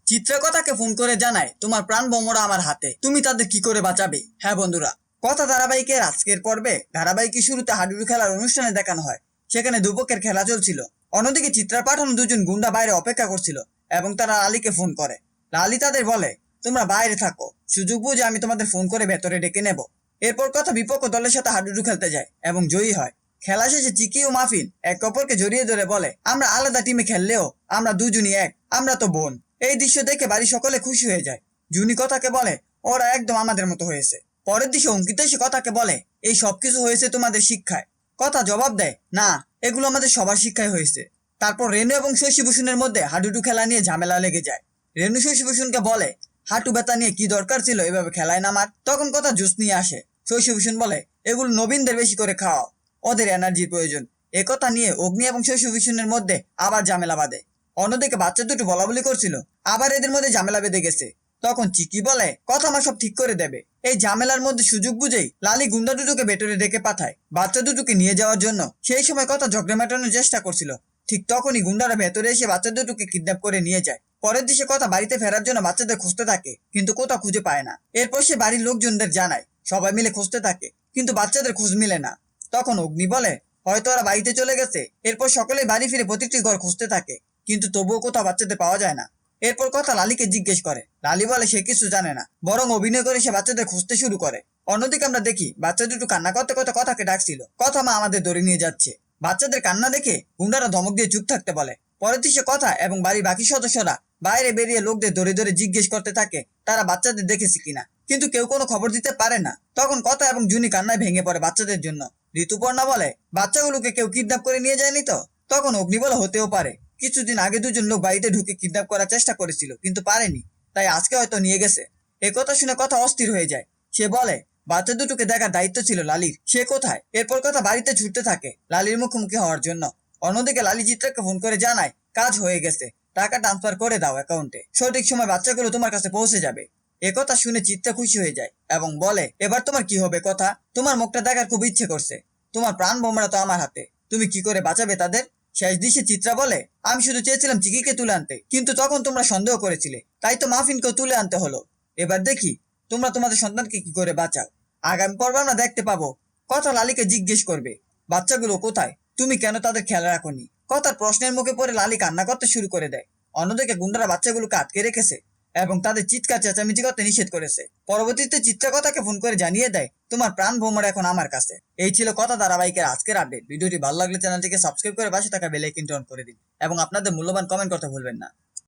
চিত্রা কথাকে ফোন করে জানায় তোমার প্রাণ বোমরা আমার হাতে, তুমি তাদের কি করে বাঁচাবে। হ্যাঁ বন্ধুরা, কথা ধারাবাহিকের আজকের পর্বে ধারাবাহিকের শুরুতে হাডুডু খেলার অনুষ্ঠানে দেখানো হয়। সেখানে দুপক্ষের খেলা চলছিল। অন্যদিকে চিত্রার পাঠানো দুজন গুন্ডা বাইরে অপেক্ষা করছিল এবং তারা লালিকে ফোন করে। লালি তাদের বলে তোমরা বাইরে থাকো, সুযোগ বুঝে আমি তোমাদের ফোন করে ভেতরে ডেকে নেব। এরপর কথা বিপক্ষ দলের সাথে হাডুডু খেলতে যায় এবং জয়ী হয়। খেলা শেষে চিকি ও মাফিন একে অপরকে জড়িয়ে ধরে বলে আমরা আলাদা টিমে খেললেও আমরা দুজনই এক, আমরা তো বোন। এই দৃশ্য দেখে বাড়ির সকলে খুশি হয়ে যায়। জুনি কথাকে বলে ওরা একদম আমাদের মতো হয়েছে। পরের দৃশ্যে অঙ্কিতা এসে কথাকে বলে এই সবকিছু হয়েছে তোমাদের শিক্ষায়। কথা জবাব দেয় না, এগুলো আমাদের সবার শিক্ষায় হয়েছে। তারপর রেনু এবং শশীভূষণের মধ্যে হাডুডু খেলা নিয়ে ঝামেলা লেগে যায়। রেনু শশীভূষণকে বলে হাঁটু ব্যথা নিয়ে কি দরকার ছিল এভাবে খেলায় নামার। তখন কথা জুস নিয়ে আসে। শশীভূষণ বলে এগুলো নবীনদের বেশি করে খাওয়াও, ওদের এনার্জির প্রয়োজন। একথা নিয়ে অগ্নি এবং শশীভূষণের মধ্যে আবার ঝামেলা বাঁধে। অন্যদিকে বাচ্চা দুটো বলাবলি করছিল, আবার এদের মধ্যে ঝামেলা বেঁধে গেছে। তখন চিকি বলে কথা আমার সব ঠিক করে দেবে। এই ঝামেলার মধ্যে সুযোগ বুঝেই লালি গুন্ডা দুটোকে ভেতরে ডেকে পাঠায় বাচ্চা দুটোকে নিয়ে যাওয়ার জন্য। সেই সময় কথা ঝগড়া মেটানোর চেষ্টা করছিল, ঠিক তখনই গুন্ডারা ভেতরে এসে বাচ্চা দুটোকে কিডন্যাপ করে নিয়ে যায়। পরের দিকে কথা বাড়িতে ফেরার জন্য বাচ্চাদের খুঁজতে থাকে, কিন্তু কোথাও খুঁজে পায় না। এরপর সে বাড়ির লোকজনদের জানায়, সবাই মিলে খুঁজতে থাকে, কিন্তু বাচ্চাদের খোঁজ মিলে না। তখন অগ্নি বলে হয়তো ওরা বাড়িতে চলে গেছে। এরপর সকলেই বাড়ি ফিরে প্রতিটি ঘর খুঁজতে থাকে, কিন্তু তবুও কোথাও বাচ্চাদের পাওয়া যায় না। এরপর কথা লালিকে জিজ্ঞেস করে। লালি বলে সে কিছু জানে না, বরং অভিনয় করে সে বাচ্চাদের খুঁজতে শুরু করে। অন্যদিকে আমরা দেখি বাচ্চা দুটো কান্না করতে করতে কথাকে ডাকছিল, কথা মা আমাদের ধরে নিয়ে যাচ্ছে। বাচ্চাদের কান্না দেখে গুন্ডারা ধমক দিয়ে চুপ থাকতে বলে। পরের দৃশ্যে কথা এবং বাড়ির বাকি সদস্যরা বাইরে বেরিয়ে লোকদের ধরে ধরে জিজ্ঞেস করতে থাকে তারা বাচ্চাদের দেখেছে কিনা, কিন্তু কেউ কোনো খবর দিতে পারে না। তখন কথা এবং জুনি কান্নায় ভেঙে পড়ে বাচ্চাদের জন্য। ঋতুপর্ণা বলে বাচ্চাগুলোকে কেউ কিডন্যাপ করে নিয়ে যায়নি তো? তখন অগ্নি বলে হতেও পারে, কিছুদিন আগে দুজন লোক বাড়িতে ঢুকে কিডন্যাপ করার চেষ্টা করেছিল, কিন্তু পারেনি, তাই আজকে হয়তো নিয়ে গেছে। একথা শুনে কথা অস্থির হয়ে যায়। সে বলে বাচ্চা দুটোকে দেখার দায়িত্ব ছিল লালির, সে কোথায়? এরপর কথা বাড়িতে ছুটতে থাকে লালির মুখোমুখি হওয়ার জন্য। অন্যদিকে লালি চিত্রাকে ফোন করে জানায় কাজ হয়ে গেছে, টাকা ট্রান্সফার করে দাও অ্যাকাউন্টে, সঠিক সময় বাচ্চাগুলো তোমার কাছে পৌঁছে যাবে। একথা শুনে চিত্রা খুশি হয়ে যায় এবং বলে এবার তোমার কি হবে কথা? তোমার মুখটা দেখার খুব ইচ্ছে করছে। তোমার প্রাণ বোমরা তো আমার হাতে, তুমি কি করে বাঁচাবে তাদের? শেষ দৃশ্যে চিত্রা বলে আমি শুধু চেয়েছিলাম চিকিকে তুলে আনতে, কিন্তু তখন তোমরা সন্দেহ করেছিলে, তাই তো মাফিনকেও তুলে আনতে হলো। এবার দেখি তোমরা তোমাদের সন্তানকে কি করে বাঁচাও। আগামী পর্বে আমরা দেখতে পাবো কথা লালিকে জিজ্ঞেস করবে বাচ্চাগুলো কোথায়, তুমি কেন তাদের খেয়াল রাখোনি। কথার প্রশ্নের মুখে পড়ে লালি কান্না করতে শুরু করে দেয়। অন্যদিকে গুন্ডারা বাচ্চাগুলোকে আটকে রেখেছে এবং তাদের চিৎকার চেঁচামেচি করতে নিষেধ করেছে। পরবর্তীতে চিত্রা কথাকে ফোন করে জানিয়ে দেয় তোমার প্রাণ ভ্রমণ এখন আমার কাছে। এই ছিল কথা ধারাবাহিকের আজকের আপডেট। ভিডিওটি ভালো লাগলে চ্যানেলটিকে সাবস্ক্রাইব করে পাশে থাকা বেল আইকনটি অন করে দিন এবং আপনাদের মূল্যবান কমেন্ট করতে ভুলবেন না।